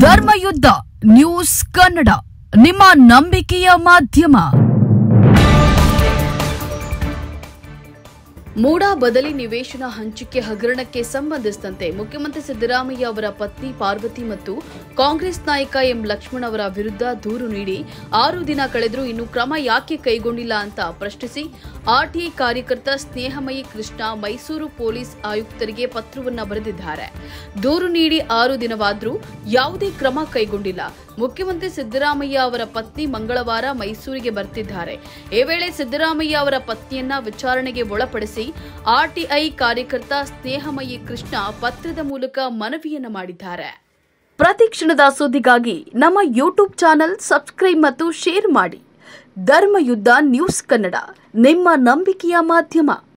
Dharmayuddha news Kannada, ನಿಮ್ಮ ನಂಬಿಕೆಯ ಮಾಧ್ಯಮ. ಮೂಡಾ ಬದಲಿ ನಿವೇಶನ ಹಂಚಿಕೆ ಹಗರಣಕ್ಕೆ ಸಂಬಂಧಿಸಿದಂತೆ ಮುಖ್ಯಮಂತ್ರಿ ಸಿದ್ದರಾಮಯ್ಯ ಅವರ ಪತ್ನಿ ಪಾರ್ವತಿ ಮತ್ತು ಕಾಂಗ್ರೆಸ್ ನಾಯಕ ಎಂ ಲಕ್ಷ್ಮಣ್ ಅವರ ವಿರುದ್ಧ ದೂರು ನೀಡಿ 6 ದಿನ ಕಳೆದರೂ ಇನ್ನೂ ಕ್ರಮ ಯಾಕೆ ಕೈಗೊಂಡಿಲ್ಲ ಅಂತ ಪ್ರಶ್ನಿಸಿ ಆರ್ಟಿಐ ಕಾರ್ಯಕರ್ತ ಸ್ನೇಹಮಯಿ ಕೃಷ್ಣ ಮೈಸೂರು ಪೊಲೀಸ್ ಆಯುಕ್ತರಿಗೆ ಪತ್ರವನ್ನು ಬರೆದಿದ್ದಾರೆ. ದೂರು ನೀಡಿ 6 ದಿನವಾದರೂ ಯಾವುದೇ ಕ್ರಮ ಕೈಗೊಂಡಿಲ್ಲ. ಮುಖ್ಯಮಂತ್ರಿ ಸಿದ್ದರಾಮಯ್ಯ ಅವರ ಪತ್ನಿ ಮಂಗಳವಾರ ಮೈಸೂರಿಗೆ ಬರ್ತಿದ್ದಾರೆ. ಈ ವೇಳೆ ಸಿದ್ದರಾಮಯ್ಯ ಅವರ ಪತ್ನಿಯನ್ನ ವಿಚಾರಣೆಗೆ ಒಳಪಡಿಸಿ ಆರ್ಟಿಐ ಕಾರ್ಯಕರ್ತ ಸ್ನೇಹಮಯಿ ಕೃಷ್ಣ ಪತ್ರದ ಮೂಲಕ ಮನವಿಯನ್ನ ಮಾಡಿದ್ದಾರೆ. ಪ್ರತಿ ಕ್ಷಣದ ಸುದ್ದಿಗಾಗಿ ನಮ್ಮ ಯೂಟ್ಯೂಬ್ ಚಾನೆಲ್ ಸಬ್ಸ್ಕ್ರೈಬ್ ಮತ್ತು ಶೇರ್ ಮಾಡಿ. ಧರ್ಮಯುದ್ಧ ನ್ಯೂಸ್ ಕನ್ನಡ, ನಿಮ್ಮ ನಂಬಿಕೆಯ ಮಾಧ್ಯಮ.